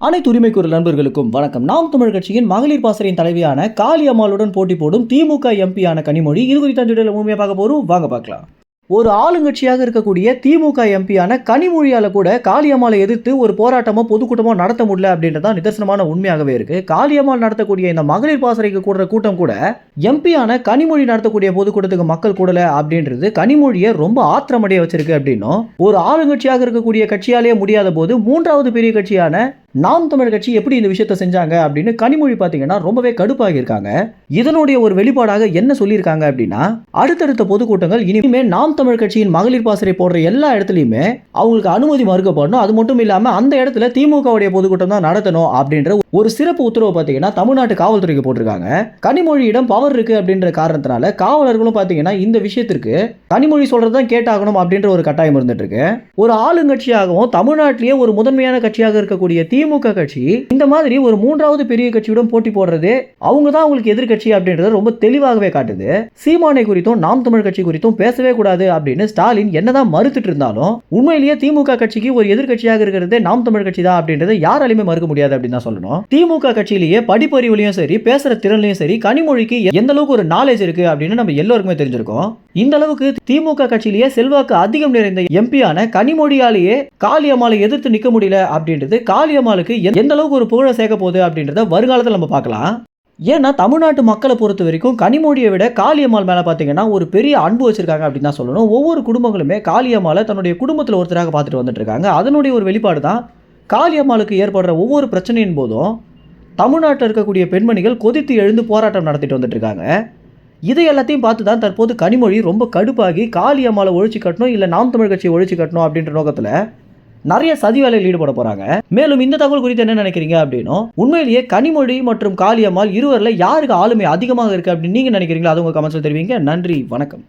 அனைத்து உரிமைக்குரல் நண்பர்களுக்கும் வணக்கம். நாம் தமிழர் கட்சியின் மகளிர் பாசறையின் தலைவியான காளியம்மாளுடன் போட்டி போடும் திமுக எம்பியான கனிமொழி இது குறித்த முழுமையாக பார்க்க போறோம். வாங்க பார்க்கலாம். ஒரு ஆளுங்கட்சியாக இருக்கக்கூடிய திமுக எம்பியான கனிமொழியால கூட காளியம்மாளை எதிர்த்து ஒரு போராட்டமோ பொதுக்கூட்டமோ நடத்த முடியல அப்படின்றதான் நிதர்சனமான உண்மையாகவே இருக்கு. காளியம்மாள் நடத்தக்கூடிய இந்த மகளிர் பாசறைக்கு கூடுற கூட்டம் கூட எம்பியான கனிமொழி நடத்தக்கூடிய பொதுக்கூட்டத்துக்கு மக்கள் கூடல அப்படின்றது கனிமொழியை ரொம்ப ஆத்திரமடைய வச்சிருக்கு. அப்படின்னும் ஒரு ஆளுங்கட்சியாக இருக்கக்கூடிய கட்சியாலே முடியாத போது மூன்றாவது பெரிய கட்சியான நாம் தமிழர் கட்சி எப்படி இந்த விஷயத்தை செஞ்சாங்க அப்படின்னு கனிமொழி பார்த்தீங்கன்னா ரொம்பவே கடுப்பாகி இருக்காங்க. இதனுடைய ஒரு வெளிப்பாடாக என்ன சொல்லியிருக்காங்க அப்படின்னா, அடுத்தடுத்த பொதுக்கூட்டங்கள் இனிமே நாம் தமிழர் கட்சியின் மகளிர் பாசறை போடுற எல்லா இடத்துலையுமே அவங்களுக்கு அனுமதி மறுக்கப்படணும். அது மட்டும் இல்லாம அந்த இடத்துல திமுகவுடைய பொதுக்கூட்டம் தான் நடத்தணும் அப்படின்ற ஒரு சிறப்பு உத்தரவு பார்த்தீங்கன்னா தமிழ்நாட்டு காவல்துறைக்கு போட்டிருக்காங்க. கனிமொழியிடம் பவர் இருக்கு அப்படின்ற காரணத்தினால காவலர்களும் பார்த்தீங்கன்னா இந்த விஷயத்திற்கு கனிமொழி சொல்றதுதான் கேட்டாகணும் அப்படின்ற ஒரு கட்டாயம் இருந்துட்டு இருக்கு. ஒரு ஆளுங்கட்சியாகவும் தமிழ்நாட்டிலேயே ஒரு முதன்மையான கட்சியாக இருக்கக்கூடிய திமுக கட்சி இந்த மாதிரி ஒரு மூன்றாவது பெரிய கட்சியுடன் போட்டி போடுறது அவங்க தான் அவங்களுக்கு எதிர்கட்சி அப்படின்றது ரொம்ப தெளிவாகவே காட்டுது. சீமானை குறித்தும் நாம் தமிழ் கட்சி குறித்தும் பேசவே கூடாது அப்படின்னு ஸ்டாலின் என்னதான் மறுத்துட்டு இருந்தாலும் உண்மையிலேயே திமுக கட்சிக்கு ஒரு எதிர்கட்சியாக இருக்கிறது நாம் தமிழ் கட்சி தான் அப்படின்றது யாராலையுமே மறுக்க முடியாது அப்படின்னு தான் சொல்லணும். திமுக கட்சியிலேயே படிப்பறிவுலையும் சரி பேசுற திறன்லையும் சரி கனிமொழிக்கு எந்த அளவுக்கு ஒரு நாலேஜ் இருக்கு அப்படின்னு நம்ம எல்லாருக்குமே தெரிஞ்சிருக்கோம். இந்த அளவுக்கு திமுக கட்சியிலேயே செல்வாக்கு அதிகம் நிறைந்த எம்பியான கனிமொழியாலேயே காளியம்மாளை எதிர்த்து நிக்க முடியல அப்படின்றது காளியம்மாளுக்கு எந்த அளவுக்கு ஒரு புகழ சேர்க்க போகுது அப்படின்றத வருங்காலத்தில் நம்ம பார்க்கலாம். ஏன்னா தமிழ்நாட்டு மக்களை பொறுத்த வரைக்கும் கனிமொழியை விட காளியம்மாள் மேலே பார்த்தீங்கன்னா ஒரு பெரிய அன்பு வச்சிருக்காங்க அப்படின்னு தான் சொல்லணும். ஒவ்வொரு குடும்பங்களுமே காளியம்மாளை தன்னுடைய குடும்பத்தில் ஒருத்தராக பார்த்துட்டு வந்துட்டு இருக்காங்க. அதனுடைய ஒரு வெளிப்பாடு தான் காளியம்மாளுக்கு ஏற்படுற ஒவ்வொரு பிரச்சனையின் போதும் தமிழ்நாட்டில் இருக்கக்கூடிய பெண்மணிகள் கொதித்து எழுந்து போராட்டம் நடத்திட்டு வந்துட்டு இருக்காங்க. இதை எல்லாத்தையும் பார்த்து தான் தற்போது கனிமொழி ரொம்ப கடுப்பாகி காளியம்மாளை ஒழிச்சு கட்டணும் இல்லை நாம் தமிழ் கட்சியை ஒழிச்சு கட்டணும் அப்படின்ற நோக்கத்தில் நிறைய சதி வேலையில் ஈடுபட போறாங்க. மேலும் இந்த தகவல் குறித்து என்ன நினைக்கிறீங்க அப்படின்னும் உண்மையிலேயே கனிமொழி மற்றும் காளியம்மாள் இருவரில் யாருக்கு ஆளுமை அதிகமாக இருக்கு அப்படின்னு நீங்க நினைக்கிறீங்களா? அது உங்க கமெண்ட்ஸ்ல தெரிவிங்க. நன்றி, வணக்கம்.